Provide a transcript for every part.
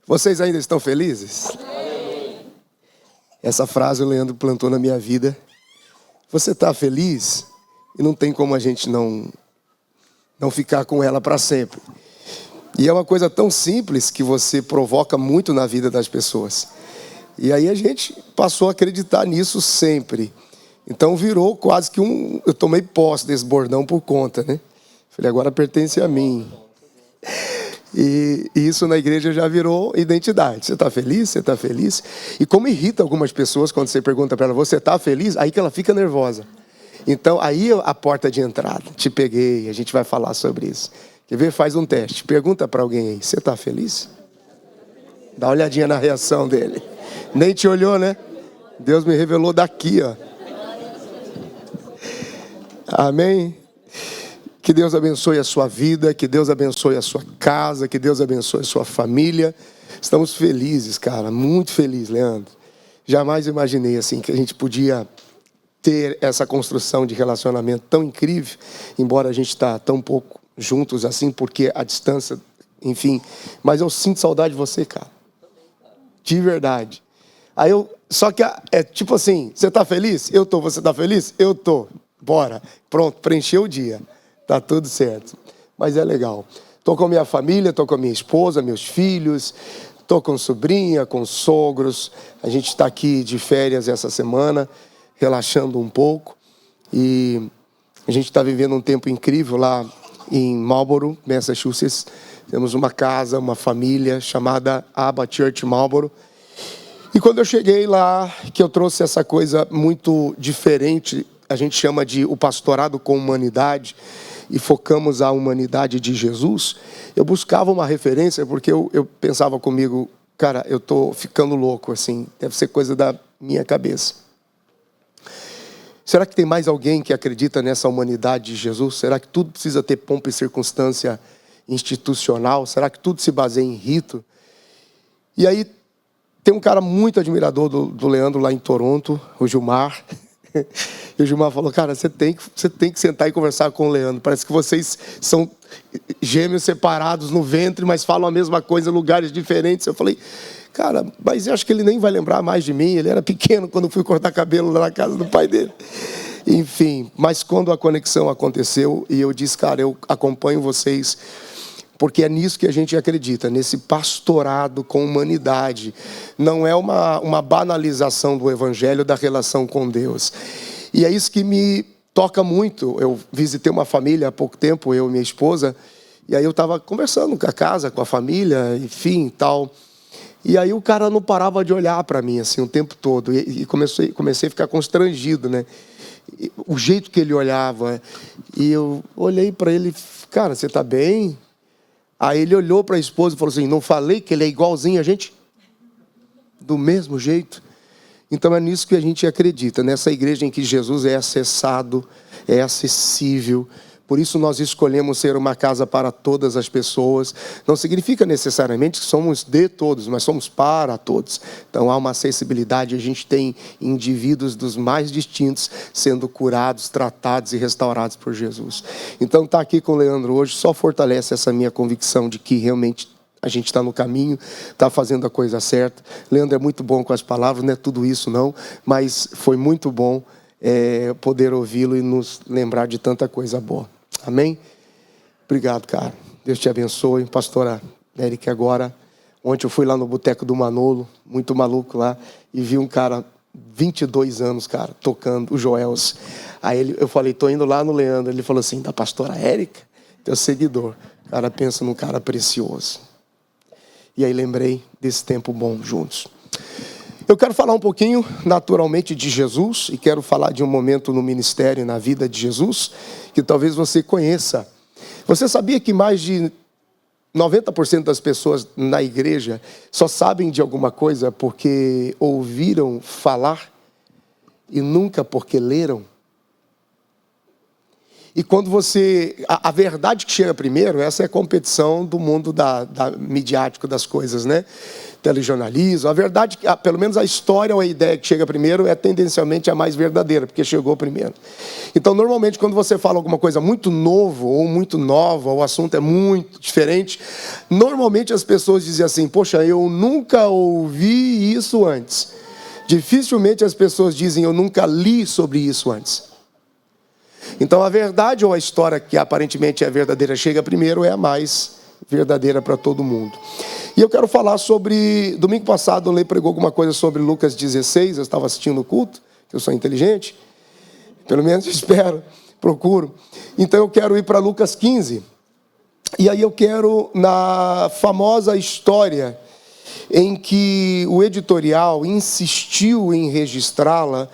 Vocês ainda estão felizes? Essa frase o Leandro plantou na minha vida. Você está feliz? E não tem como a gente não ficar com ela para sempre. E é uma coisa tão simples que você provoca muito na vida das pessoas. E aí a gente passou a acreditar nisso sempre. Então virou quase que eu tomei posse desse bordão por conta, né? Falei, agora pertence a mim. E isso na igreja já virou identidade. Você está feliz? Você está feliz? E como irrita algumas pessoas quando você pergunta para ela, você está feliz? Aí que ela fica nervosa. Então, aí a porta de entrada. Te peguei, a gente vai falar sobre isso. Quer ver? Faz um teste. Pergunta para alguém aí, você está feliz? Dá uma olhadinha na reação dele. Nem te olhou, né? Deus me revelou daqui, ó. Amém? Que Deus abençoe a sua vida, que Deus abençoe a sua casa, que Deus abençoe a sua família. Estamos felizes, cara, muito felizes, Leandro. Jamais imaginei assim que a gente podia ter essa construção de relacionamento tão incrível, embora a gente está tão pouco juntos assim, porque a distância, enfim. Mas eu sinto saudade de você, cara. De verdade. Só que é tipo assim, você está feliz? Eu tô. Você está feliz? Eu tô. Bora. Pronto, preencheu o dia. Tá tudo certo. Mas é legal. Tô com minha família, tô com a minha esposa, meus filhos, tô com sobrinha, com sogros. A gente está aqui de férias essa semana, relaxando um pouco. E a gente está vivendo um tempo incrível lá em Marlborough, Massachusetts. Temos uma casa, uma família chamada Abba Church Marlborough. E quando eu cheguei lá, que eu trouxe essa coisa muito diferente, a gente chama de o pastorado com humanidade, e focamos a humanidade de Jesus, eu buscava uma referência, porque eu pensava comigo, cara, eu estou ficando louco, assim, deve ser coisa da minha cabeça. Será que tem mais alguém que acredita nessa humanidade de Jesus? Será que tudo precisa ter pompa e circunstância institucional? Será que tudo se baseia em rito? E aí, tem um cara muito admirador do Leandro lá em Toronto, o Gilmar. E o Gilmar falou, cara, você tem que sentar e conversar com o Leandro. Parece que vocês são gêmeos separados no ventre, mas falam a mesma coisa em lugares diferentes. Eu falei, cara, mas eu acho que ele nem vai lembrar mais de mim. Ele era pequeno quando eu fui cortar cabelo lá na casa do pai dele. Enfim, mas quando a conexão aconteceu, e eu disse, cara, eu acompanho vocês, porque é nisso que a gente acredita, nesse pastorado com humanidade. Não é uma banalização do evangelho, da relação com Deus. E é isso que me toca muito. Eu visitei uma família há pouco tempo, eu e minha esposa, e aí eu estava conversando com a casa, com a família, enfim, tal. E aí o cara não parava de olhar para mim, assim, o tempo todo. E comecei a ficar constrangido, né? O jeito que ele olhava. E eu olhei para ele, cara, você está bem? Aí ele olhou para a esposa e falou assim, não falei que ele é igualzinho a gente? Do mesmo jeito? Então é nisso que a gente acredita, nessa igreja em que Jesus é acessado, é acessível. Por isso nós escolhemos ser uma casa para todas as pessoas. Não significa necessariamente que somos de todos, mas somos para todos. Então há uma acessibilidade, a gente tem indivíduos dos mais distintos sendo curados, tratados e restaurados por Jesus. Então estar aqui com o Leandro hoje só fortalece essa minha convicção de que realmente a gente está no caminho, está fazendo a coisa certa. Leandro é muito bom com as palavras, não é tudo isso não, mas foi muito bom poder ouvi-lo e nos lembrar de tanta coisa boa. Amém? Obrigado, cara. Deus te abençoe. Pastora Eric, agora. Ontem eu fui lá no Boteco do Manolo, muito maluco lá, e vi um cara, 22 anos, cara, tocando, o Joels. Aí eu falei, tô indo lá no Leandro. Ele falou assim, da pastora Érica, teu seguidor. O cara pensa num cara precioso. E aí lembrei desse tempo bom juntos. Eu quero falar um pouquinho, naturalmente, de Jesus, e quero falar de um momento no ministério, na vida de Jesus, que talvez você conheça. Você sabia que mais de 90% das pessoas na igreja só sabem de alguma coisa porque ouviram falar e nunca porque leram? E quando você... A verdade que chega primeiro, essa é a competição do mundo midiático das coisas, né? Telejornalismo. A verdade, pelo menos a história ou a ideia que chega primeiro é tendencialmente a mais verdadeira, porque chegou primeiro. Então, normalmente, quando você fala alguma coisa muito novo ou muito nova, o assunto é muito diferente, normalmente as pessoas dizem assim, poxa, eu nunca ouvi isso antes. Dificilmente as pessoas dizem, eu nunca li sobre isso antes. Então, a verdade ou a história que aparentemente é verdadeira chega primeiro é a mais verdadeira para todo mundo. E eu quero falar sobre... Domingo passado, o Lê pregou alguma coisa sobre Lucas 16, eu estava assistindo o culto, que eu sou inteligente, pelo menos espero, procuro. Então, eu quero ir para Lucas 15, e aí eu quero, na famosa história em que o editorial insistiu em registrá-la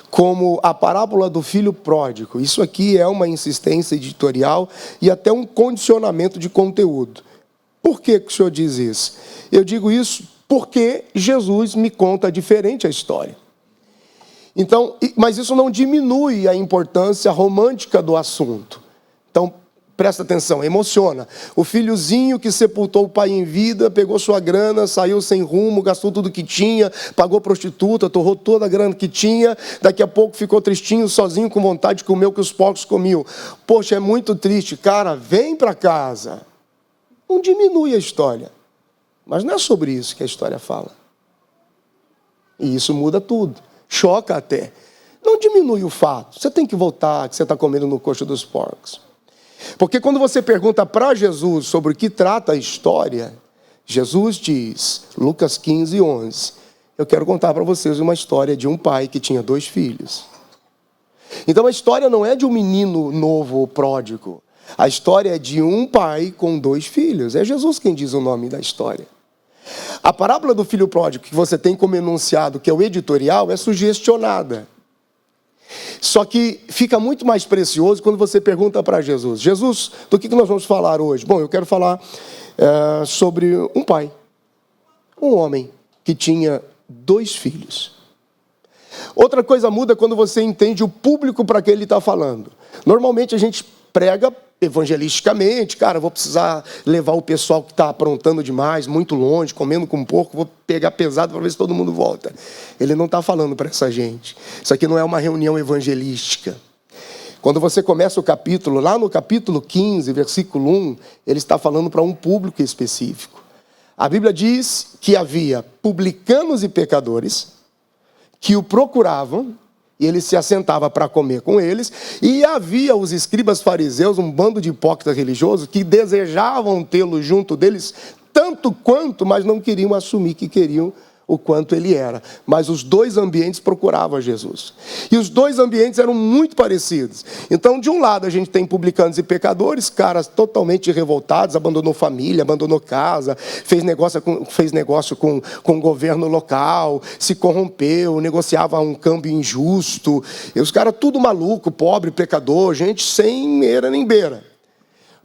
como a parábola do filho pródigo. Isso aqui é uma insistência editorial e até um condicionamento de conteúdo. Por que o senhor diz isso? Eu digo isso porque Jesus me conta diferente a história. Então, mas isso não diminui a importância romântica do assunto. Então, presta atenção, emociona. O filhozinho que sepultou o pai em vida, pegou sua grana, saiu sem rumo, gastou tudo que tinha, pagou prostituta, torrou toda a grana que tinha, daqui a pouco ficou tristinho, sozinho, com vontade de comer o que os porcos comiam. Poxa, é muito triste. Cara, vem para casa. Não diminui a história. Mas não é sobre isso que a história fala. E isso muda tudo. Choca até. Não diminui o fato. Você tem que voltar, que você está comendo no coxo dos porcos. Porque quando você pergunta para Jesus sobre o que trata a história, Jesus diz, Lucas 15, 11, eu quero contar para vocês uma história de um pai que tinha 2 filhos. Então a história não é de um menino novo, pródigo. A história é de um pai com 2 filhos. É Jesus quem diz o nome da história. A parábola do filho pródigo que você tem como enunciado, que é o editorial, é sugestionada. Só que fica muito mais precioso quando você pergunta para Jesus, Jesus, do que nós vamos falar hoje? Bom, eu quero falar sobre um pai, um homem que tinha 2 filhos. Outra coisa muda quando você entende o público para que ele está falando. Normalmente a gente prega evangelisticamente, cara, vou precisar levar o pessoal que está aprontando demais, muito longe, comendo com porco, vou pegar pesado para ver se todo mundo volta. Ele não está falando para essa gente. Isso aqui não é uma reunião evangelística. Quando você começa o capítulo, lá no capítulo 15, versículo 1, ele está falando para um público específico. A Bíblia diz que havia publicanos e pecadores que o procuravam, e ele se assentava para comer com eles, e havia os escribas fariseus, um bando de hipócritas religiosos, que desejavam tê-lo junto deles, tanto quanto, mas não queriam assumir que queriam o quanto ele era. Mas os 2 ambientes procuravam Jesus. E os 2 ambientes eram muito parecidos. Então, de um lado, a gente tem publicanos e pecadores, caras totalmente revoltados, abandonou família, abandonou casa, fez negócio com o governo local, se corrompeu, negociava um câmbio injusto. E os caras tudo maluco, pobre, pecador, gente sem eira nem beira.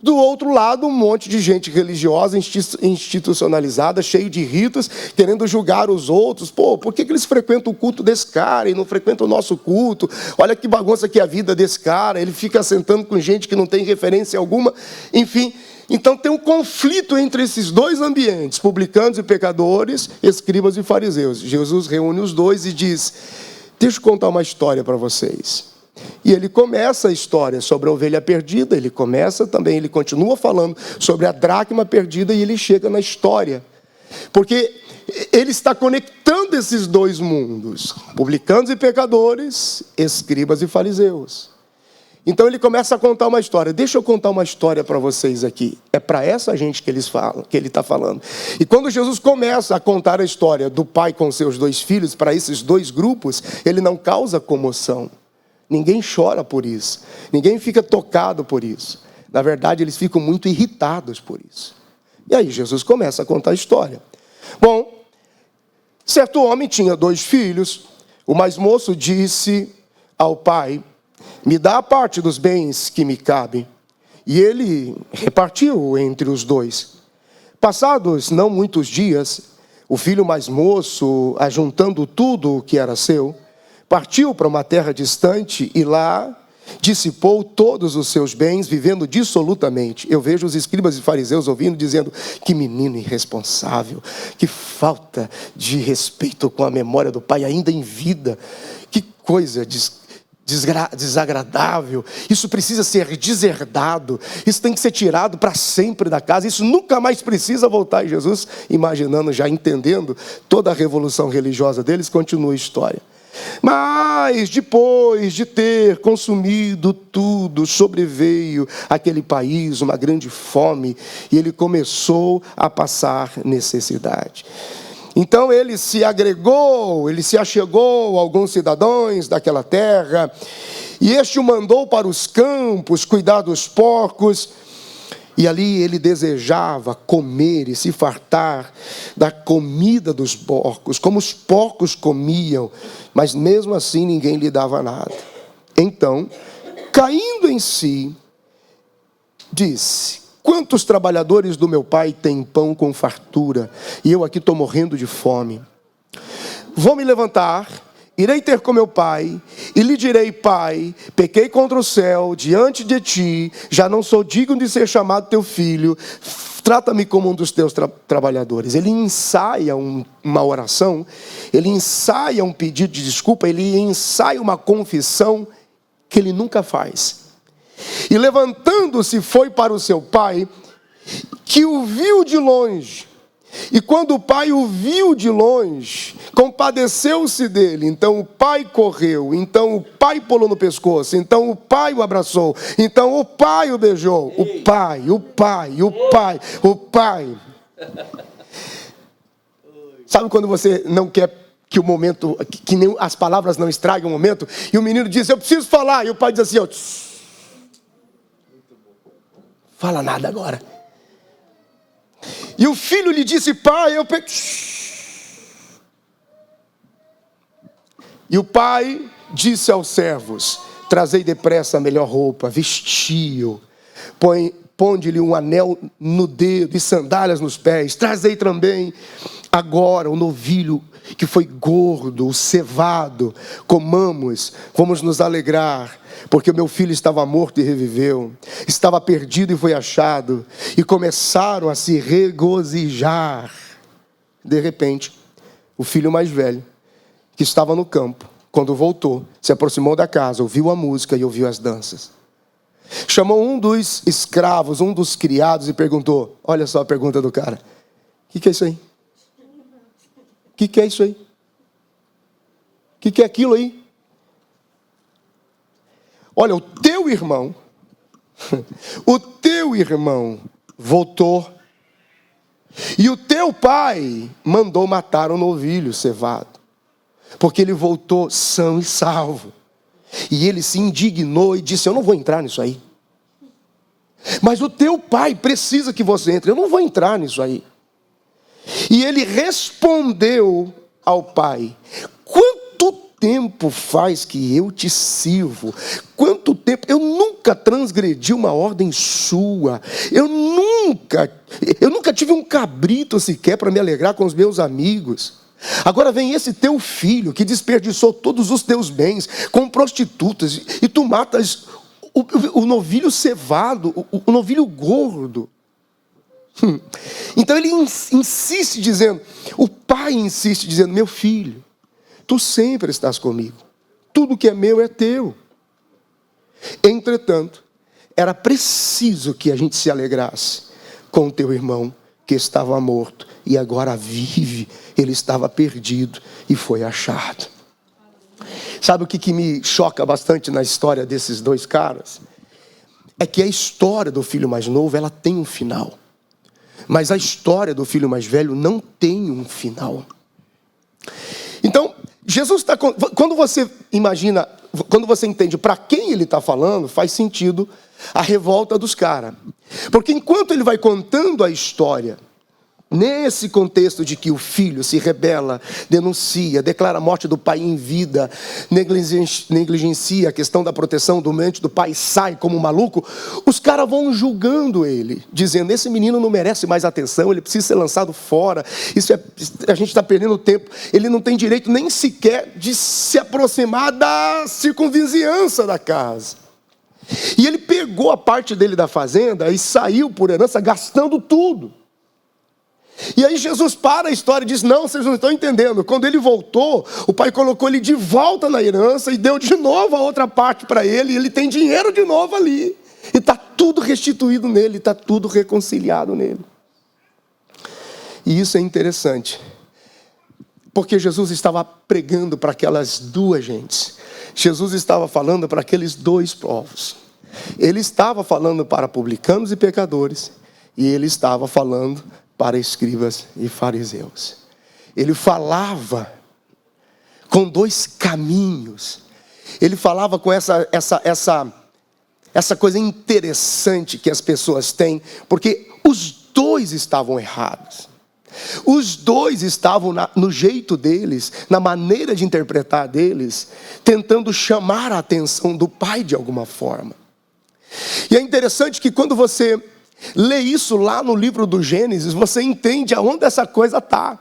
Do outro lado, um monte de gente religiosa, institucionalizada, cheio de ritos, querendo julgar os outros. Pô, por que eles frequentam o culto desse cara e não frequentam o nosso culto? Olha que bagunça que é a vida desse cara. Ele fica sentando com gente que não tem referência alguma. Enfim, então tem um conflito entre esses 2 ambientes, publicanos e pecadores, escribas e fariseus. Jesus reúne os 2 e diz, deixa eu contar uma história para vocês. E ele começa a história sobre a ovelha perdida, ele continua falando sobre a dracma perdida e ele chega na história. Porque ele está conectando esses 2 mundos, publicanos e pecadores, escribas e fariseus. Então ele começa a contar uma história. Deixa eu contar uma história para vocês aqui. É para essa gente que ele está falando. E quando Jesus começa a contar a história do pai com seus 2 filhos, para esses 2 grupos, ele não causa comoção. Ninguém chora por isso. Ninguém fica tocado por isso. Na verdade, eles ficam muito irritados por isso. E aí Jesus começa a contar a história. Bom, certo homem tinha 2 filhos. O mais moço disse ao pai, me dá a parte dos bens que me cabem. E ele repartiu entre os 2. Passados não muitos dias, o filho mais moço, ajuntando tudo o que era seu, partiu para uma terra distante e lá dissipou todos os seus bens, vivendo dissolutamente. Eu vejo os escribas e fariseus ouvindo, dizendo: que menino irresponsável, que falta de respeito com a memória do pai ainda em vida, que coisa desagradável, isso precisa ser deserdado, isso tem que ser tirado para sempre da casa, isso nunca mais precisa voltar. E Jesus, imaginando, já entendendo toda a revolução religiosa deles, continua a história. Mas depois de ter consumido tudo, sobreveio àquele país uma grande fome, e ele começou a passar necessidade. Então ele se agregou, ele se achegou a alguns cidadãos daquela terra, e este o mandou para os campos cuidar dos porcos, e ali ele desejava comer e se fartar da comida dos porcos, como os porcos comiam, mas mesmo assim ninguém lhe dava nada. Então, caindo em si, disse: quantos trabalhadores do meu pai têm pão com fartura, e eu aqui estou morrendo de fome? Vou me levantar, irei ter com meu pai, e lhe direi: pai, pequei contra o céu, diante de ti, já não sou digno de ser chamado teu filho, trata-me como um dos teus trabalhadores. Ele ensaia uma oração, ele ensaia um pedido de desculpa, ele ensaia uma confissão que ele nunca faz. E levantando-se foi para o seu pai, que o viu de longe. E quando o pai o viu de longe, compadeceu-se dele. Então o pai correu, então o pai pulou no pescoço, então o pai o abraçou, então o pai o beijou. O pai. Sabe quando você não quer que o momento, que nem as palavras não estraguem o momento, e o menino diz: eu preciso falar, e o pai diz assim: ó, fala nada agora. E o filho lhe disse: pai, eu peguei. E o pai disse aos servos: trazei depressa a melhor roupa, vestiu, ponde-lhe um anel no dedo e sandálias nos pés, trazei também agora o novilho que foi gordo, o cevado, comamos, vamos nos alegrar, porque o meu filho estava morto e reviveu, estava perdido e foi achado, e começaram a se regozijar. De repente, o filho mais velho, que estava no campo, quando voltou, se aproximou da casa, ouviu a música e ouviu as danças. Chamou um dos escravos, um dos criados, e perguntou: olha só a pergunta do cara: o que é isso aí? O que é isso aí? O que é aquilo aí? Olha, o teu irmão voltou, e o teu pai mandou matar um novilho cevado, porque ele voltou são e salvo. E ele se indignou e disse: eu não vou entrar nisso aí. Mas o teu pai precisa que você entre, eu não vou entrar nisso aí. E ele respondeu ao pai: quanto tempo faz que eu te sirvo? Quanto tempo? Eu nunca transgredi uma ordem sua. Eu nunca tive um cabrito sequer para me alegrar com os meus amigos. Agora vem esse teu filho que desperdiçou todos os teus bens com prostitutas, e tu matas o novilho cevado, o novilho gordo. Então ele insiste dizendo, o pai insiste dizendo: meu filho, tu sempre estás comigo, tudo que é meu é teu. Entretanto, era preciso que a gente se alegrasse com o teu irmão que estava morto e agora vive. Ele estava perdido e foi achado. Sabe o que me choca bastante na história desses dois caras? É que a história do filho mais novo, ela tem um final. Mas a história do filho mais velho não tem um final. Então, Jesus está... Quando você imagina, quando você entende para quem ele está falando, faz sentido a revolta dos caras. Porque enquanto ele vai contando a história, nesse contexto de que o filho se rebela, denuncia, declara a morte do pai em vida, negligencia a questão da proteção do mente do pai, sai como um maluco, os caras vão julgando ele, dizendo: esse menino não merece mais atenção, ele precisa ser lançado fora, a gente está perdendo tempo, ele não tem direito nem sequer de se aproximar da circunvizinhança da casa. E ele pegou a parte dele da fazenda e saiu por herança gastando tudo. E aí Jesus para a história e diz, não, vocês não estão entendendo. Quando ele voltou, o pai colocou ele de volta na herança e deu de novo a outra parte para ele. E ele tem dinheiro de novo ali. E está tudo restituído nele, está tudo reconciliado nele. E isso é interessante. Porque Jesus estava pregando para aquelas duas gentes. Jesus estava falando para aqueles dois povos. Ele estava falando para publicanos e pecadores. E ele estava falando para escribas e fariseus. Ele falava com dois caminhos. Ele falava com essa coisa interessante que as pessoas têm, porque os dois estavam errados. Os dois estavam no jeito deles, na maneira de interpretar deles, tentando chamar a atenção do pai de alguma forma. E é interessante que quando você lê isso lá no livro do Gênesis, você entende aonde essa coisa está.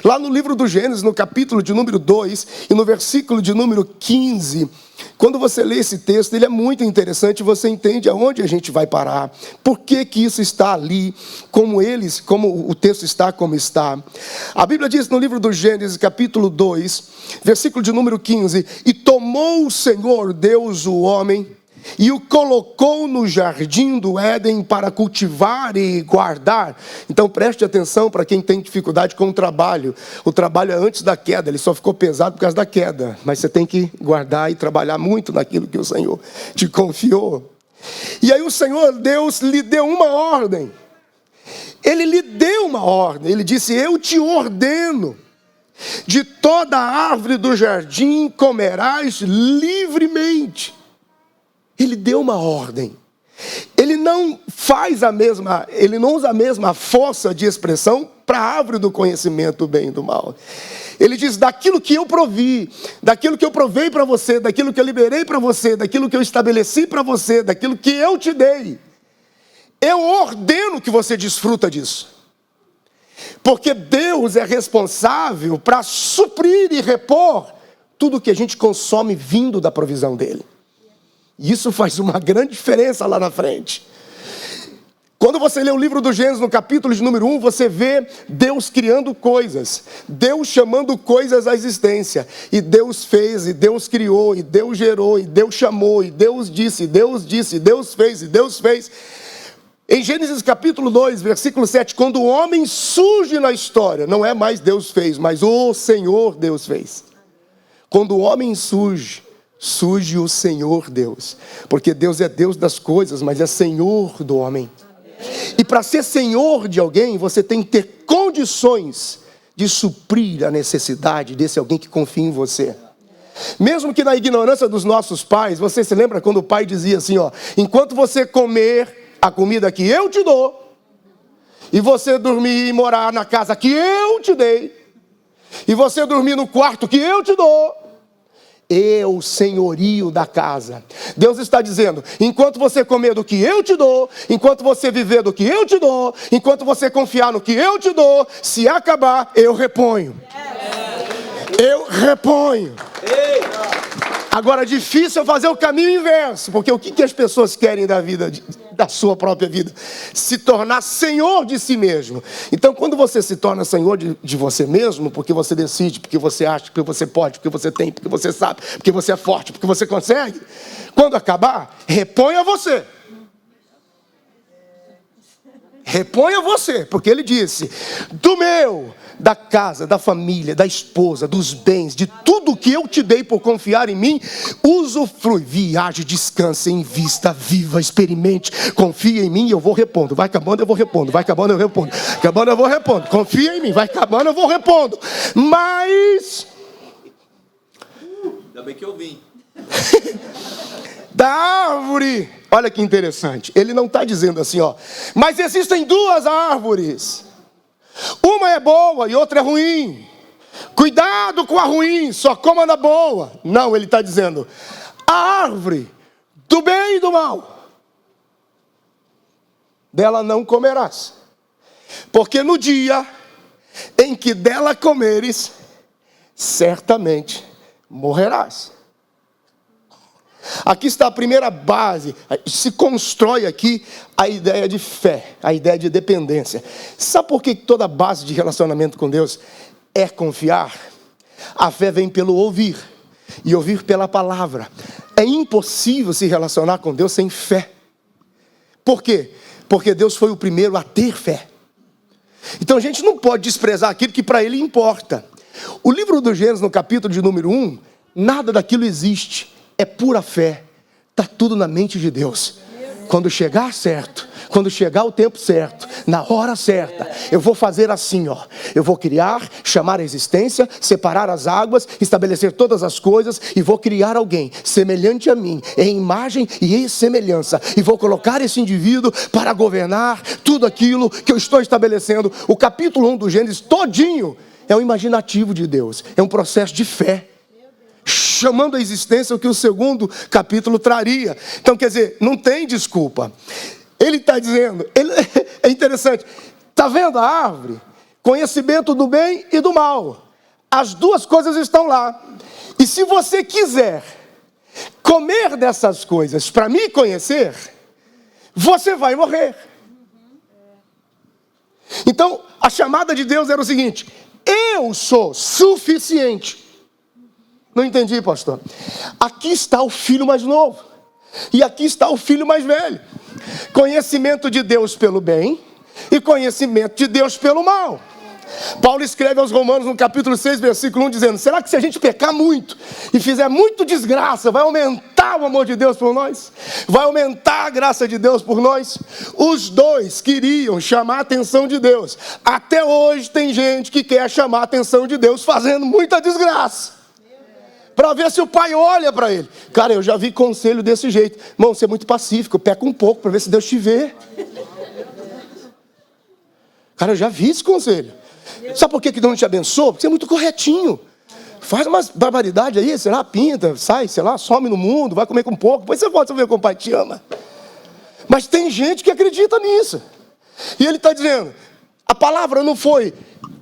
Lá no livro do Gênesis, no capítulo de número 2 e no versículo de número 15, quando você lê esse texto, ele é muito interessante, você entende aonde a gente vai parar, por que que isso está ali, como o texto está como está. A Bíblia diz no livro do Gênesis, capítulo 2, versículo de número 15, e tomou o Senhor Deus o homem, e o colocou no jardim do Éden para cultivar e guardar. Então preste atenção para quem tem dificuldade com o trabalho. O trabalho é antes da queda, ele só ficou pesado por causa da queda. Mas você tem que guardar e trabalhar muito naquilo que o Senhor te confiou. E aí o Senhor Deus lhe deu uma ordem. Ele lhe deu uma ordem. Ele disse, eu te ordeno. De toda a árvore do jardim comerás livremente. Ele deu uma ordem. Ele não usa a mesma força de expressão para a árvore do conhecimento do bem e do mal. Ele diz, daquilo que eu provi, daquilo que eu provei para você, daquilo que eu liberei para você, daquilo que eu estabeleci para você, daquilo que eu te dei, eu ordeno que você desfruta disso. Porque Deus é responsável para suprir e repor tudo que a gente consome vindo da provisão dele. E isso faz uma grande diferença lá na frente. Quando você lê o livro do Gênesis, no capítulo de número 1, você vê Deus criando coisas. Deus chamando coisas à existência. E Deus fez, e Deus criou, e Deus gerou, e Deus chamou, e Deus disse, e Deus disse, e Deus fez, e Deus fez. Em Gênesis capítulo 2, versículo 7, quando o homem surge na história, não é mais Deus fez, mas o Senhor Deus fez. Quando o homem surge o Senhor Deus, porque Deus é Deus das coisas, mas é Senhor do homem. E para ser Senhor de alguém, você tem que ter condições de suprir a necessidade desse alguém que confia em você. Mesmo que na ignorância dos nossos pais, você se lembra quando o pai dizia assim, ó, enquanto você comer a comida que eu te dou, e você dormir e morar na casa que eu te dei, e você dormir no quarto que eu te dou, eu, senhorio da casa. Deus está dizendo, enquanto você comer do que eu te dou, enquanto você viver do que eu te dou, enquanto você confiar no que eu te dou, se acabar, eu reponho. Eu reponho. Agora é difícil fazer o caminho inverso, porque o que as pessoas querem da vida, da sua própria vida? Se tornar senhor de si mesmo. Então quando você se torna senhor de você mesmo, porque você decide, porque você acha, porque você pode, porque você tem, porque você sabe, porque você é forte, porque você consegue, quando acabar, reponha você. Reponha você, porque ele disse, da casa, da família, da esposa, dos bens, de tudo que eu te dei por confiar em mim, usufrui, viaje, descanse, invista, viva, experimente, confia em mim e eu vou repondo. Vai acabando, eu vou repondo. Vai acabando, eu repondo. Acabando, eu vou repondo. Confia em mim. Vai acabando, eu vou repondo. Mas... ainda bem que eu vim. Da árvore, olha que interessante. Ele não está dizendo assim, ó, mas existem duas árvores. Uma é boa e outra é ruim. Cuidado com a ruim, só coma da boa. Não, ele está dizendo, a árvore do bem e do mal, dela não comerás. Porque no dia em que dela comeres, certamente morrerás. Aqui está a primeira base. Se constrói aqui a ideia de fé, a ideia de dependência. Sabe por que toda base de relacionamento com Deus é confiar? A fé vem pelo ouvir, e ouvir pela palavra. É impossível se relacionar com Deus sem fé. Por quê? Porque Deus foi o primeiro a ter fé. Então a gente não pode desprezar aquilo que para Ele importa. O livro do Gênesis, no capítulo de número 1, nada daquilo existe. É pura fé. Está tudo na mente de Deus. Quando chegar certo, quando chegar o tempo certo, na hora certa, eu vou fazer assim, ó. Eu vou criar, chamar a existência, separar as águas, estabelecer todas as coisas e vou criar alguém semelhante a mim, em imagem e em semelhança. E vou colocar esse indivíduo para governar tudo aquilo que eu estou estabelecendo. O capítulo 1 do Gênesis todinho é um imaginativo de Deus, é um processo de fé, chamando a existência o que o segundo capítulo traria. Então, quer dizer, não tem desculpa. Ele está dizendo, é interessante, está vendo a árvore? Conhecimento do bem e do mal. As duas coisas estão lá. E se você quiser comer dessas coisas para me conhecer, você vai morrer. Então, a chamada de Deus era o seguinte: eu sou suficiente. Não entendi, pastor. Aqui está o filho mais novo. E aqui está o filho mais velho. Conhecimento de Deus pelo bem e conhecimento de Deus pelo mal. Paulo escreve aos Romanos no capítulo 6, versículo 1, dizendo: será que se a gente pecar muito e fizer muito desgraça, vai aumentar o amor de Deus por nós? Vai aumentar a graça de Deus por nós? Os dois queriam chamar a atenção de Deus. Até hoje tem gente que quer chamar a atenção de Deus fazendo muita desgraça, para ver se o pai olha para ele. Cara, eu já vi conselho desse jeito: irmão, você é muito pacífico, peca um pouco para ver se Deus te vê. Cara, eu já vi esse conselho. Sabe por que Deus não te abençoa? Porque você é muito corretinho. Faz umas barbaridades aí, sei lá, pinta, sai, sei lá, some no mundo, vai comer com pouco, depois você volta a ver como o pai te ama. Mas tem gente que acredita nisso. E ele está dizendo, a palavra não foi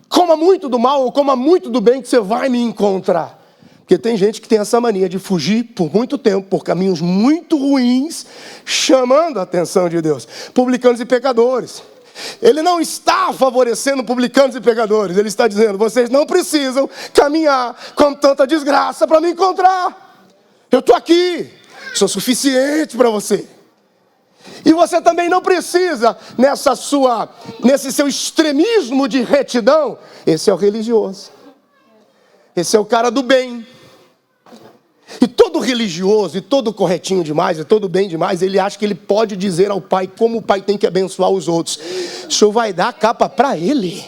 coma muito do mal ou coma muito do bem que você vai me encontrar. Porque tem gente que tem essa mania de fugir por muito tempo, por caminhos muito ruins, chamando a atenção de Deus. Publicanos e pecadores. Ele não está favorecendo publicanos e pecadores. Ele está dizendo, vocês não precisam caminhar com tanta desgraça para me encontrar. Eu estou aqui, sou suficiente para você. E você também não precisa, nesse seu extremismo de retidão. Esse é o religioso. Esse é o cara do bem. E todo religioso, e todo corretinho demais, e todo bem demais, ele acha que ele pode dizer ao pai como o pai tem que abençoar os outros. O senhor vai dar a capa para ele.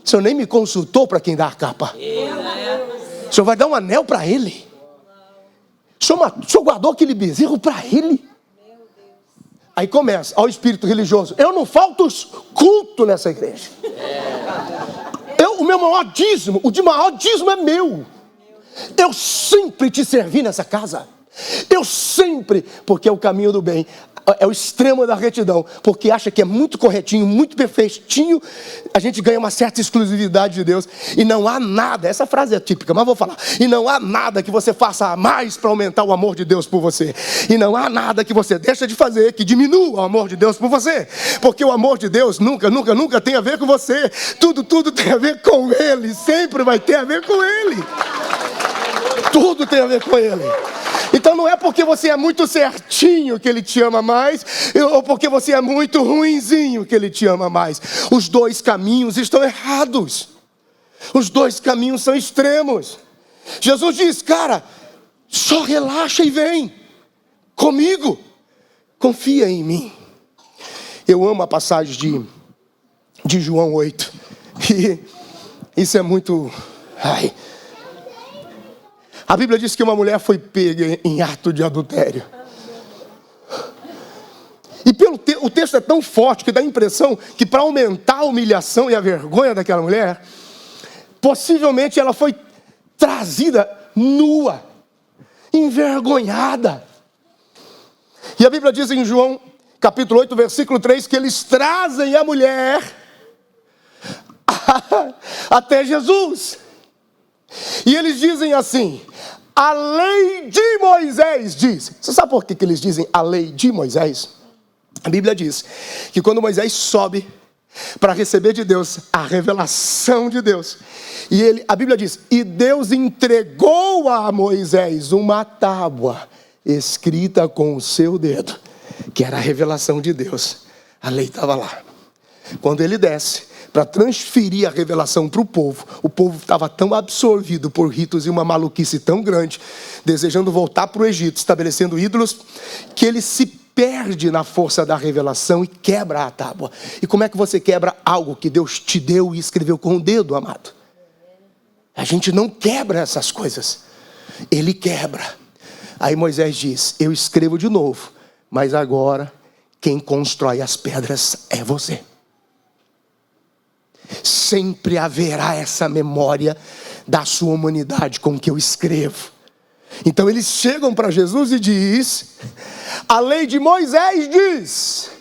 O senhor nem me consultou para quem dá a capa. O senhor vai dar um anel para ele. O senhor guardou aquele bezerro para ele. Aí começa, ó, o espírito religioso. Eu não falto culto nessa igreja. O meu maior dízimo, o de maior dízimo é meu. Eu sempre te servi nessa casa. Eu sempre, porque é o caminho do bem. É o extremo da retidão, porque acha que é muito corretinho, muito perfeitinho, a gente ganha uma certa exclusividade de Deus. E não há nada, essa frase é típica, mas vou falar. E não há nada que você faça a mais para aumentar o amor de Deus por você. E não há nada que você deixa de fazer que diminua o amor de Deus por você. Porque o amor de Deus nunca tem a ver com você. Tudo tem a ver com Ele. Sempre vai ter a ver com Ele. Tudo tem a ver com Ele. Então não é porque você é muito certinho que Ele te ama mais, ou porque você é muito ruinzinho que Ele te ama mais. Os dois caminhos estão errados. Os dois caminhos são extremos. Jesus diz, cara, só relaxa e vem comigo. Confia em mim. Eu amo a passagem de João 8. E isso é muito... A Bíblia diz que uma mulher foi pega em ato de adultério. E o texto é tão forte que dá a impressão que para aumentar a humilhação e a vergonha daquela mulher, possivelmente ela foi trazida nua, envergonhada. E a Bíblia diz em João, capítulo 8, versículo 3, que eles trazem a mulher até Jesus. E eles dizem assim, a lei de Moisés diz. Você sabe por que eles dizem a lei de Moisés? A Bíblia diz que quando Moisés sobe para receber de Deus a revelação de Deus, e a Bíblia diz, e Deus entregou a Moisés uma tábua escrita com o seu dedo, que era a revelação de Deus. A lei estava lá. Quando ele desce para transferir a revelação para o povo estava tão absorvido por ritos e uma maluquice tão grande, desejando voltar para o Egito, estabelecendo ídolos, que ele se perde na força da revelação e quebra a tábua. E como é que você quebra algo que Deus te deu e escreveu com o dedo, amado? A gente não quebra essas coisas. Ele quebra. Aí Moisés diz, eu escrevo de novo, mas agora quem constrói as pedras é você. Sempre haverá essa memória da sua humanidade com que eu escrevo. Então eles chegam para Jesus e diz, a lei de Moisés diz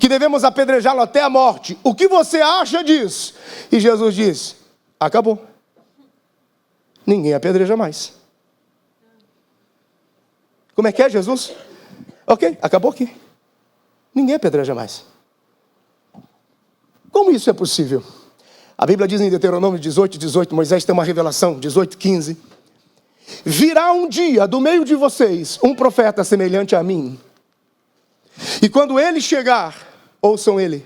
que devemos apedrejá-lo até a morte. O que você acha disso? E Jesus diz, acabou. Ninguém apedreja mais. Como é que é, Jesus? Ok, acabou aqui. Ninguém apedreja mais. Como isso é possível? A Bíblia diz em Deuteronômio 18, Moisés tem uma revelação, 18:15. Virá um dia do meio de vocês um profeta semelhante a mim. E quando ele chegar, ouçam ele.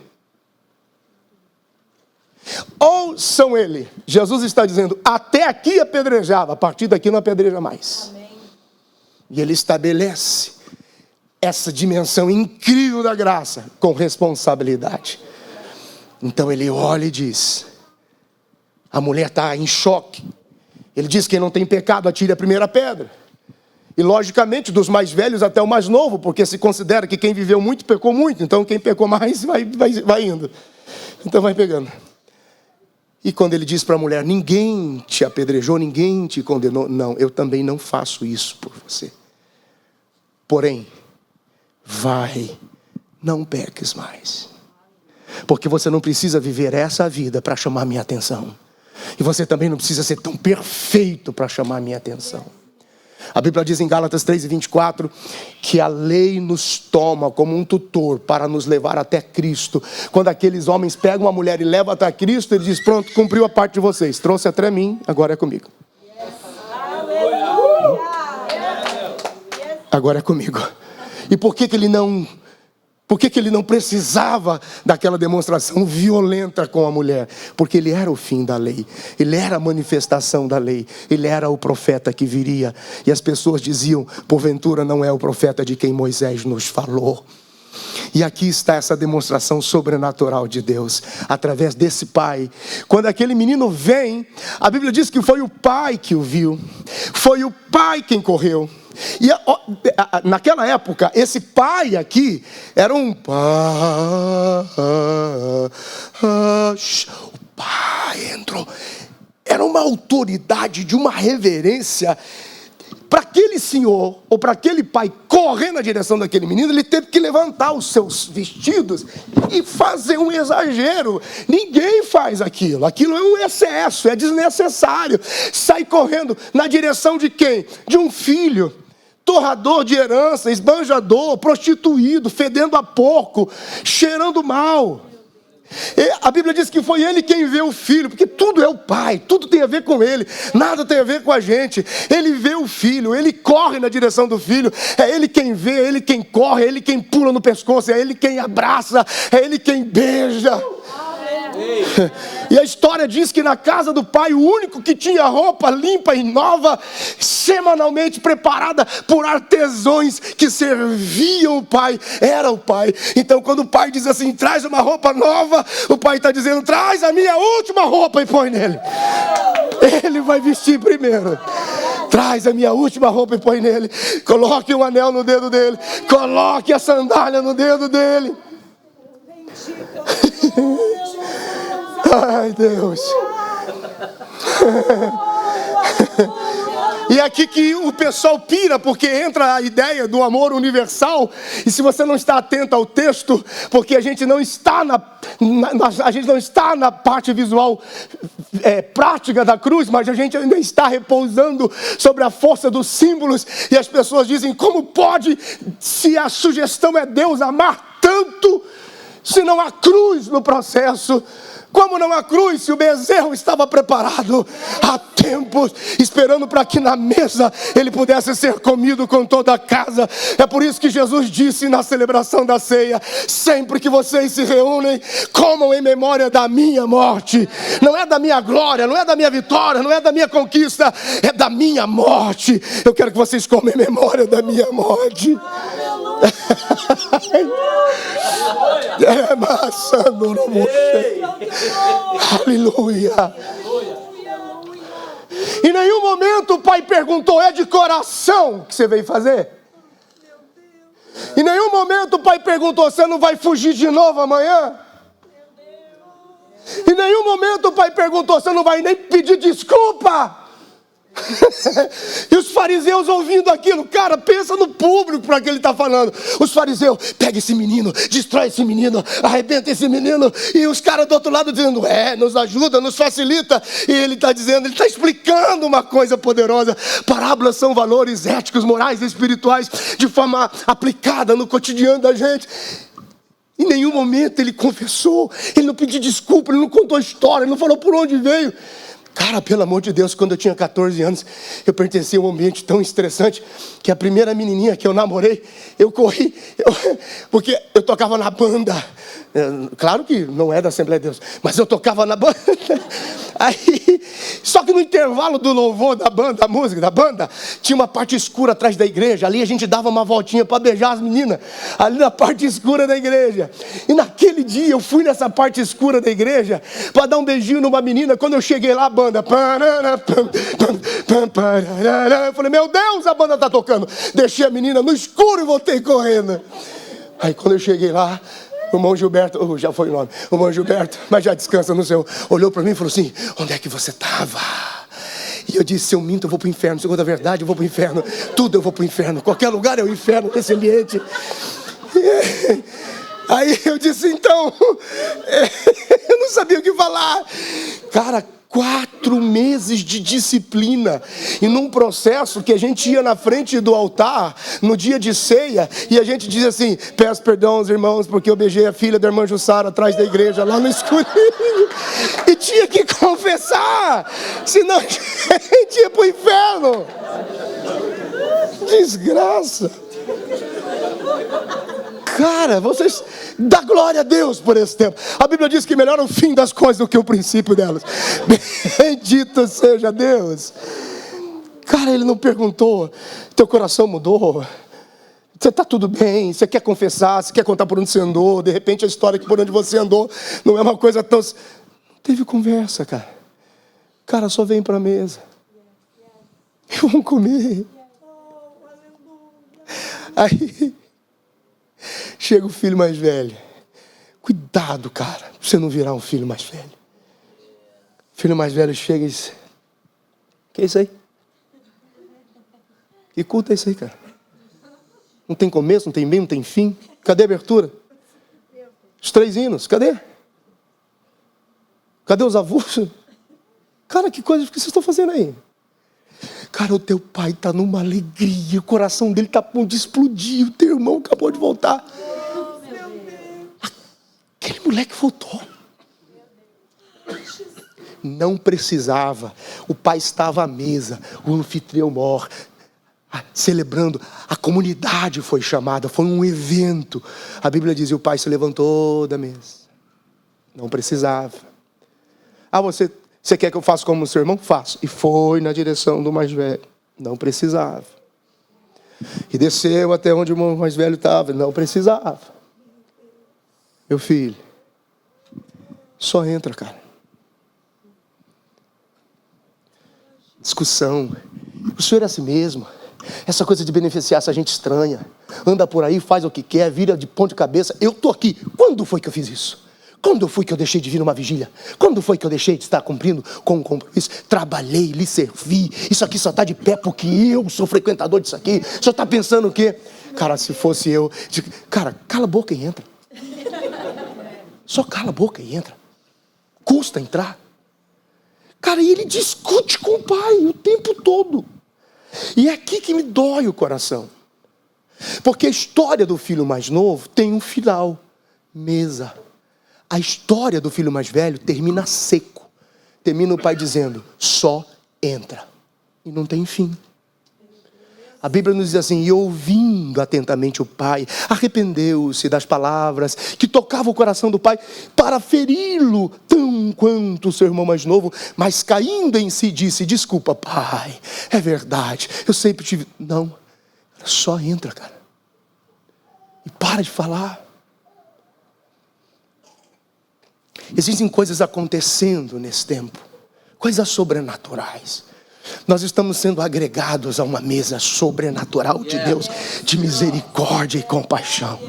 Ouçam ele. Jesus está dizendo, até aqui apedrejava, a partir daqui não apedreja mais. Amém. E ele estabelece essa dimensão incrível da graça com responsabilidade. Então ele olha e diz, a mulher está em choque. Ele diz, quem não tem pecado atire a primeira pedra. E logicamente dos mais velhos até o mais novo, porque se considera que quem viveu muito pecou muito. Então quem pecou mais vai indo. Então vai pegando. E quando ele diz para a mulher, ninguém te apedrejou, ninguém te condenou. Não, eu também não faço isso por você. Porém, vai, não peques mais. Porque você não precisa viver essa vida para chamar minha atenção. E você também não precisa ser tão perfeito para chamar minha atenção. A Bíblia diz em Gálatas 3:24 que a lei nos toma como um tutor para nos levar até Cristo. Quando aqueles homens pegam uma mulher e levam até Cristo, ele diz, pronto, cumpriu a parte de vocês. Trouxe até mim, agora é comigo. Agora é comigo. E por que ele não... Por que ele não precisava daquela demonstração violenta com a mulher? Porque ele era o fim da lei. Ele era a manifestação da lei. Ele era o profeta que viria. E as pessoas diziam, porventura não é o profeta de quem Moisés nos falou. E aqui está essa demonstração sobrenatural de Deus, através desse pai. Quando aquele menino vem, a Bíblia diz que foi o pai que o viu. Foi o pai quem correu. E naquela época, esse pai aqui era um pai. O pai entrou. Era uma autoridade de uma reverência. Para aquele senhor, ou para aquele pai correr na direção daquele menino, ele teve que levantar os seus vestidos e fazer um exagero. Ninguém faz aquilo. Aquilo é um excesso, é desnecessário. Sai correndo na direção de quem? De um filho. Torrador de herança, esbanjador, prostituído, fedendo a porco, cheirando mal. E a Bíblia diz que foi ele quem vê o filho, porque tudo é o pai, tudo tem a ver com ele, nada tem a ver com a gente. Ele vê o filho, ele corre na direção do filho, é ele quem vê, é ele quem corre, é ele quem pula no pescoço, é ele quem abraça, é ele quem beija. E a história diz que na casa do pai, o único que tinha roupa limpa e nova, semanalmente preparada por artesãos que serviam o pai, era o pai. Então quando o pai diz assim, traz uma roupa nova, o pai está dizendo, traz a minha última roupa e põe nele. Ele vai vestir primeiro. Traz a minha última roupa e põe nele. Coloque um anel no dedo dele. Coloque a sandália no dedo dele. Ai, Deus. E é aqui que o pessoal pira, porque entra a ideia do amor universal. E se você não está atento ao texto, porque a gente não está na parte visual prática da cruz, mas a gente ainda está repousando sobre a força dos símbolos. E as pessoas dizem: como pode, se a sugestão é Deus amar tanto, se não há cruz no processo? Como não há cruz, se o bezerro estava preparado há tempos, esperando para que na mesa ele pudesse ser comido com toda a casa? É por isso que Jesus disse na celebração da ceia: sempre que vocês se reúnem, comam em memória da minha morte. Não é da minha glória, não é da minha vitória, não é da minha conquista, é da minha morte. Eu quero que vocês comam em memória da minha morte. Aleluia. Em nenhum momento o pai perguntou: é de coração que você veio fazer? Em nenhum momento o pai perguntou: você não vai fugir de novo amanhã? Em nenhum momento o pai perguntou: você não vai nem pedir desculpa? E os fariseus ouvindo aquilo, cara, pensa no público para que ele está falando. Os fariseus: pega esse menino, destrói esse menino, arrebenta esse menino. E os caras do outro lado dizendo: nos ajuda, nos facilita. E ele está dizendo, ele está explicando uma coisa poderosa. Parábolas são valores éticos, morais e espirituais de forma aplicada no cotidiano da gente. Em nenhum momento ele confessou, ele não pediu desculpa, ele não contou a história, ele não falou por onde veio. Cara, pelo amor de Deus, quando eu tinha 14 anos, eu pertencia a um ambiente tão estressante que a primeira menininha que eu namorei, eu corri, porque eu tocava na banda. Claro que não é da Assembleia de Deus, mas eu tocava na banda. Aí, só que no intervalo do louvor da banda, da música da banda, tinha uma parte escura atrás da igreja. Ali a gente dava uma voltinha para beijar as meninas, ali na parte escura da igreja. E naquele dia eu fui nessa parte escura da igreja para dar um beijinho numa menina. Quando eu cheguei lá, a banda, eu falei: meu Deus, a banda está tocando. Deixei a menina no escuro e voltei correndo. Aí quando eu cheguei lá, o irmão Gilberto, já foi o nome, o irmão Gilberto, mas já descansa no céu, olhou para mim e falou assim: onde é que você estava? E eu disse: se eu minto eu vou para o inferno, segundo a verdade eu vou para o inferno, tudo eu vou para o inferno, qualquer lugar é o inferno nesse ambiente. Aí eu disse: então, eu não sabia o que falar. Cara, 4 meses de disciplina, e num processo que a gente ia na frente do altar, no dia de ceia, e a gente dizia assim: peço perdão aos irmãos, porque eu beijei a filha da irmã Jussara atrás da igreja, lá no escurinho, e tinha que confessar, senão a gente ia para o inferno. Desgraça. Cara, vocês dá glória a Deus por esse tempo. A Bíblia diz que melhor o fim das coisas do que o princípio delas. Bendito seja Deus. Cara, ele não perguntou: teu coração mudou? Você está tudo bem? Você quer confessar? Você quer contar por onde você andou? De repente a história que por onde você andou não é uma coisa tão... Não teve conversa, cara. Cara, só vem para a mesa e vamos comer. Aí chega o filho mais velho. Cuidado, cara, pra você não virar um filho mais velho. O filho mais velho chega e diz: que é isso aí? Que culto é isso aí, cara? Não tem começo, não tem meio, não tem fim. Cadê a abertura? Os 3 hinos, cadê? Cadê os avulsos? Cara, que coisa que vocês estão fazendo aí? Cara, o teu pai está numa alegria, o coração dele está a ponto de explodir, o teu irmão acabou de voltar. Aquele moleque voltou. Não precisava. O pai estava à mesa, o anfitrião mor, celebrando. A comunidade foi chamada, foi um evento. A Bíblia diz: e o pai se levantou da mesa. Não precisava. Você quer que eu faça como o seu irmão? Faço. E foi na direção do mais velho. Não precisava. E desceu até onde o irmão mais velho estava. Não precisava. Meu filho, só entra, cara. Discussão. O senhor é assim mesmo. Essa coisa de beneficiar essa gente estranha. Anda por aí, faz o que quer, vira de ponta de cabeça. Eu estou aqui. Quando foi que eu fiz isso? Quando foi que eu deixei de vir numa vigília? Quando foi que eu deixei de estar cumprindo com um compromisso? Trabalhei, lhe servi. Isso aqui só está de pé porque eu sou frequentador disso aqui. Só está pensando o quê? Cara, se fosse eu... Cara, cala a boca e entra. Só cala a boca e entra. Custa entrar. Cara, e ele discute com o pai o tempo todo. E é aqui que me dói o coração. Porque a história do filho mais novo tem um final. Mesa. A história do filho mais velho termina seco. Termina o pai dizendo, só entra. E não tem fim. A Bíblia nos diz assim, e ouvindo atentamente o pai, arrependeu-se das palavras que tocavam o coração do pai para feri-lo tão quanto o seu irmão mais novo, mas caindo em si disse, desculpa pai, é verdade, eu sempre tive... Não, só entra, cara. E para de falar. Existem coisas acontecendo nesse tempo, coisas sobrenaturais. Nós estamos sendo agregados a uma mesa sobrenatural de Deus, de misericórdia e compaixão.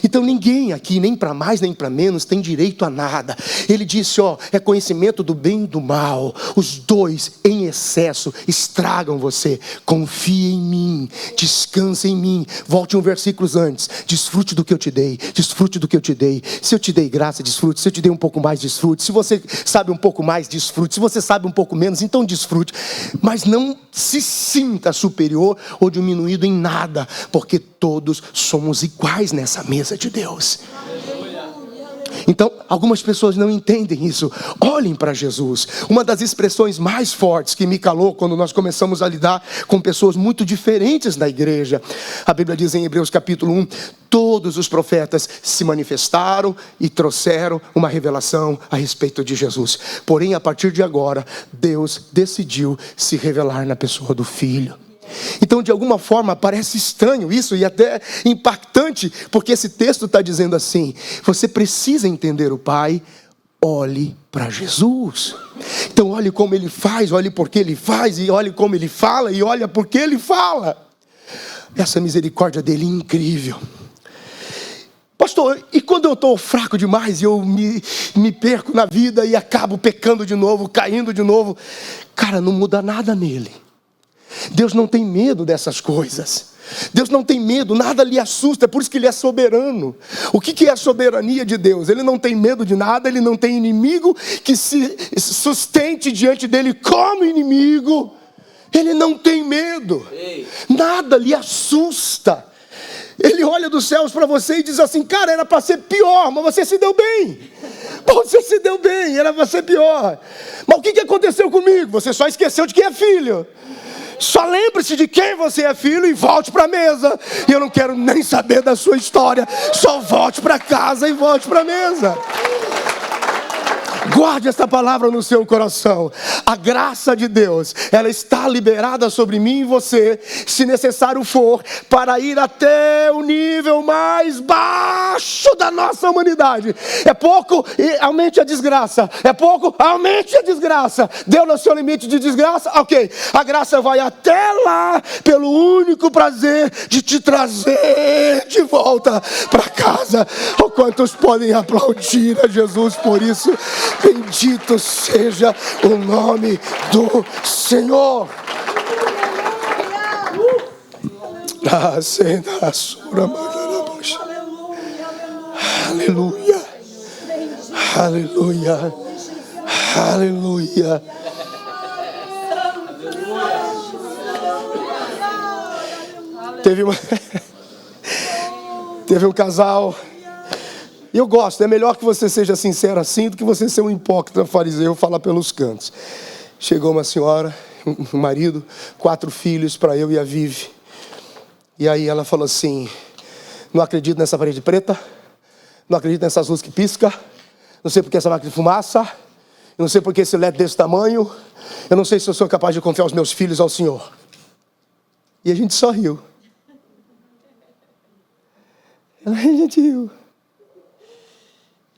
Então ninguém aqui, nem para mais nem para menos, tem direito a nada. Ele disse, é conhecimento do bem e do mal. Os dois em excesso estragam você. Confie em mim, descanse em mim. Volte um versículo antes. Desfrute do que eu te dei, desfrute do que eu te dei. Se eu te dei graça, desfrute. Se eu te dei um pouco mais, desfrute. Se você sabe um pouco mais, desfrute. Se você sabe um pouco menos, então desfrute. Mas não se sinta superior ou diminuído em nada, porque todos somos iguais nessa mesa de Deus. Então, algumas pessoas não entendem isso. Olhem para Jesus. Uma das expressões mais fortes que me calou quando nós começamos a lidar com pessoas muito diferentes na igreja. A Bíblia diz em Hebreus capítulo 1, todos os profetas se manifestaram e trouxeram uma revelação a respeito de Jesus. Porém, a partir de agora, Deus decidiu se revelar na pessoa do Filho. Então, de alguma forma, parece estranho isso e até impactante, porque esse texto está dizendo assim, você precisa entender o Pai, olhe para Jesus. Então, olhe como Ele faz, olhe porque Ele faz, e olhe como Ele fala, e olhe porque Ele fala. Essa misericórdia dEle é incrível. Pastor, e quando eu estou fraco demais e eu me perco na vida e acabo pecando de novo, caindo de novo? Cara, não muda nada nele. Deus não tem medo dessas coisas. Deus não tem medo, nada lhe assusta, é por isso que Ele é soberano. O que é a soberania de Deus? Ele não tem medo de nada, Ele não tem inimigo que se sustente diante dEle como inimigo. Ele não tem medo, nada lhe assusta. Ele olha dos céus para você e diz assim, cara, era para ser pior, mas você se deu bem. Você se deu bem, era para ser pior. Mas o que aconteceu comigo? Você só esqueceu de quem é filho. Só lembre-se de quem você é filho e volte para a mesa. E eu não quero nem saber da sua história. Só volte para casa e volte para a mesa. Guarde esta palavra no seu coração. A graça de Deus, ela está liberada sobre mim e você, se necessário for, para ir até o nível mais baixo da nossa humanidade. É pouco, e aumente a desgraça. É pouco, aumente a desgraça. Deu no seu limite de desgraça? Ok. A graça vai até lá, pelo único prazer de te trazer de volta para casa. Oh, quantos podem aplaudir a Jesus por isso? Bendito seja o nome do Senhor. Aleluia. Aleluia. Aleluia. Teve um casal. E eu gosto, é melhor que você seja sincero assim do que você ser um hipócrita fariseu falar pelos cantos. Chegou uma senhora, um marido, 4 filhos para eu e a Vivi. E aí ela falou assim, não acredito nessa parede preta, não acredito nessas luzes que piscam, não sei porque essa máquina de fumaça, eu não sei porque esse LED desse tamanho, eu não sei se eu sou capaz de confiar os meus filhos ao Senhor. E a gente só riu. A gente riu.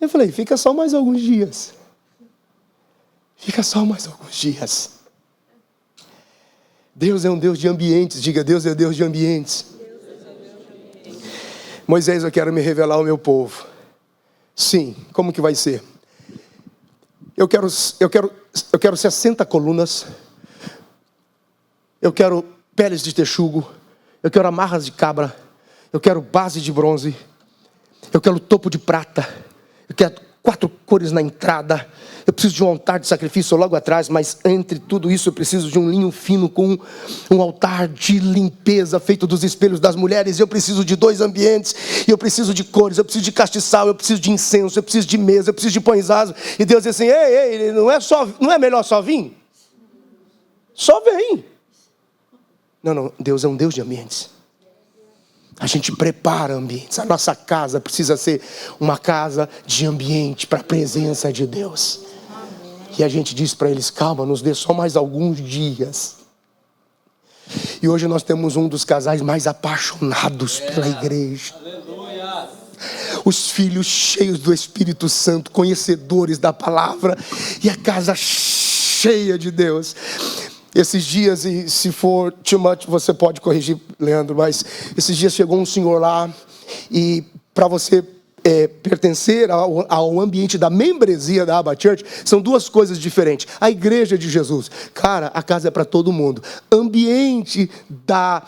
Eu falei, fica só mais alguns dias. Fica só mais alguns dias. Deus é um Deus de ambientes. Diga, Deus é Deus de ambientes. Moisés, eu quero me revelar ao meu povo. Sim, como que vai ser? Eu quero 60 colunas. Eu quero peles de texugo. Eu quero amarras de cabra. Eu quero base de bronze. Eu quero topo de prata. Eu quero 4 cores na entrada. Eu preciso de um altar de sacrifício logo atrás, mas entre tudo isso eu preciso de um linho fino com um altar de limpeza feito dos espelhos das mulheres. Eu preciso de 2 ambientes, e eu preciso de cores, eu preciso de castiçal, eu preciso de incenso, eu preciso de mesa, eu preciso de pães asos. E Deus diz assim: ei, não é melhor só vir? Só vem. Não, Deus é um Deus de ambientes. A gente prepara ambientes. A nossa casa precisa ser uma casa de ambiente para a presença de Deus. E a gente diz para eles: calma, nos dê só mais alguns dias. E hoje nós temos um dos casais mais apaixonados pela igreja. Aleluia. Os filhos cheios do Espírito Santo, conhecedores da palavra, e a casa cheia de Deus. Esses dias, e se for too much, você pode corrigir, Leandro, mas esses dias chegou um senhor lá, e para você pertencer ao ambiente da membresia da Abba Church, são 2 coisas diferentes. A igreja de Jesus, cara, a casa é para todo mundo. Ambiente da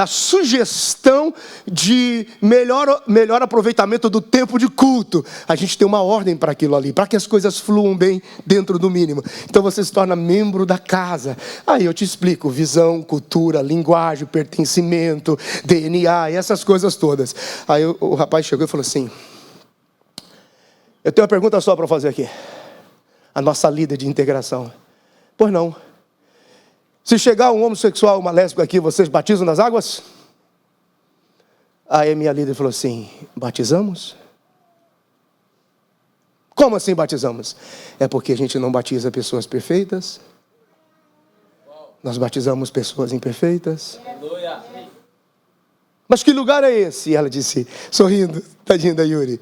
sugestão de melhor aproveitamento do tempo de culto. A gente tem uma ordem para aquilo ali, para que as coisas fluam bem dentro do mínimo. Então você se torna membro da casa. Aí eu te explico: visão, cultura, linguagem, pertencimento, DNA e essas coisas todas. Aí o rapaz chegou e falou assim: eu tenho uma pergunta só para fazer aqui. A nossa líder de integração: pois não. Se chegar um homossexual, uma lésbica aqui, vocês batizam nas águas? Aí minha líder falou assim: batizamos? Como assim batizamos? É porque a gente não batiza pessoas perfeitas. Nós batizamos pessoas imperfeitas. Mas que lugar é esse? E ela disse, sorrindo, tadinha da Yuri: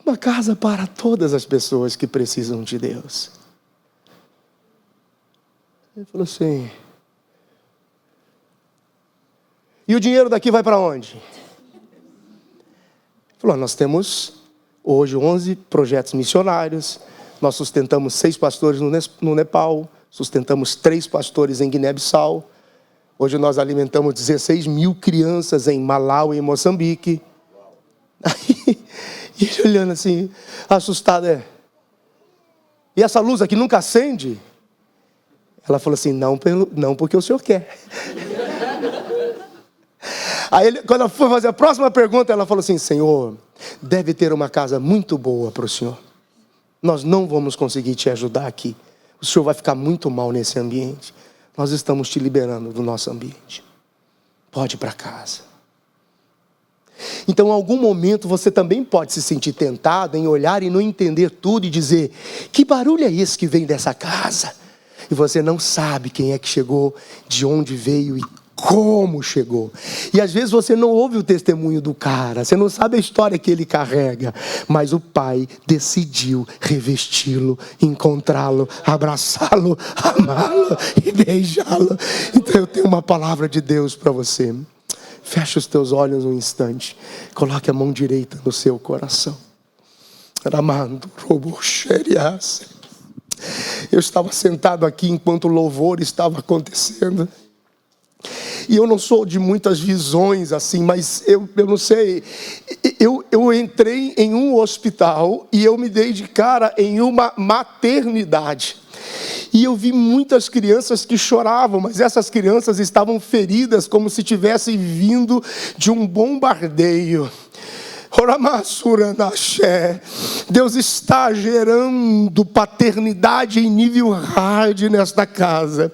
uma casa para todas as pessoas que precisam de Deus. Ele falou assim: e o dinheiro daqui vai para onde? Ele falou: nós temos hoje 11 projetos missionários. Nós sustentamos 6 pastores no Nepal. Sustentamos 3 pastores em Guiné-Bissau. Hoje nós alimentamos 16 mil crianças em Malau e em Moçambique. Aí, e ele olhando assim, assustado: e essa luz aqui nunca acende? Ela falou assim: não porque o senhor quer. Aí quando ela foi fazer a próxima pergunta, ela falou assim: Senhor, deve ter uma casa muito boa para o senhor. Nós não vamos conseguir te ajudar aqui. O senhor vai ficar muito mal nesse ambiente. Nós estamos te liberando do nosso ambiente. Pode ir para casa. Então, em algum momento, você também pode se sentir tentado em olhar e não entender tudo e dizer: que barulho é esse que vem dessa casa? E você não sabe quem é que chegou, de onde veio e como chegou. E às vezes você não ouve o testemunho do cara, você não sabe a história que ele carrega, mas o pai decidiu revesti-lo, encontrá-lo, abraçá-lo, amá-lo e beijá-lo. Então eu tenho uma palavra de Deus para você. Feche os teus olhos um instante, coloque a mão direita no seu coração. Eu estava sentado aqui enquanto o louvor estava acontecendo. E eu não sou de muitas visões assim, mas eu não sei. Eu entrei em um hospital e eu me dei de cara em uma maternidade. E eu vi muitas crianças que choravam, mas essas crianças estavam feridas como se tivessem vindo de um bombardeio. Deus está gerando paternidade em nível hard nesta casa.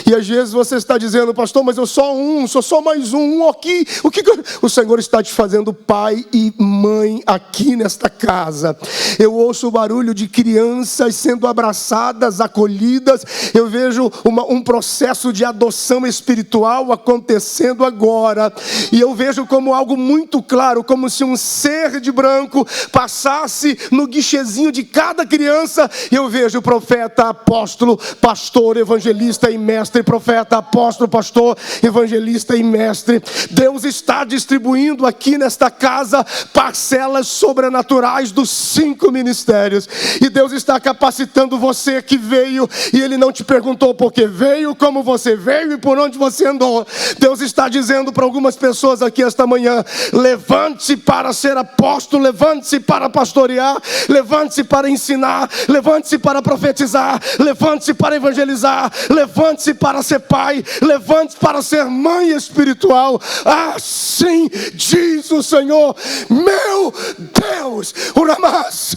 E às vezes você está dizendo: pastor, mas eu sou só mais um aqui. O que o Senhor está te fazendo pai e mãe aqui nesta casa? Eu ouço o barulho de crianças sendo abraçadas, acolhidas. Eu vejo um processo de adoção espiritual acontecendo agora. E eu vejo como algo muito claro, como se um ser de branco passasse no guichezinho de cada criança. E eu vejo profeta, apóstolo, pastor, evangelista e mestre entre profeta, apóstolo, pastor, evangelista e mestre. Deus está distribuindo aqui nesta casa parcelas sobrenaturais dos 5 ministérios. E Deus está capacitando você que veio, e Ele não te perguntou por que veio, como você veio e por onde você andou. Deus está dizendo para algumas pessoas aqui esta manhã: levante-se para ser apóstolo, levante-se para pastorear, levante-se para ensinar, levante-se para profetizar, levante-se para evangelizar, levante-se para ser pai, levante-se para ser mãe espiritual. Assim diz o Senhor, meu Deus. Uramase,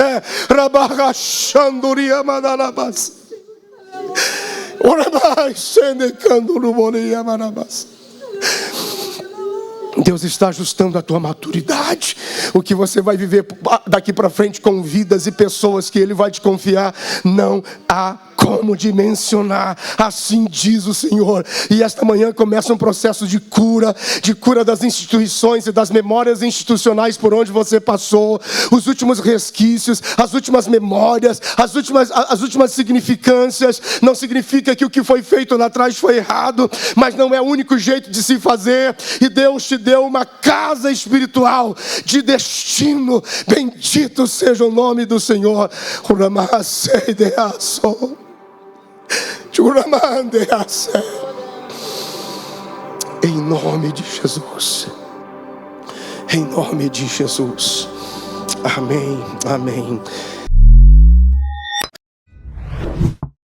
rabachanduria madarabas. Uramai, senecandurumoniya manabas. Deus está ajustando a tua maturidade. O que você vai viver daqui para frente com vidas e pessoas que Ele vai te confiar, não há como dimensionar. Assim diz o Senhor. E esta manhã começa um processo de cura das instituições e das memórias institucionais por onde você passou, os últimos resquícios, as últimas memórias, as últimas significâncias. Não significa que o que foi feito lá atrás foi errado, mas não é o único jeito de se fazer. E Deus te deu uma casa espiritual de destino. Bendito seja o nome do Senhor. Em nome de Jesus. Em nome de Jesus. Amém, amém.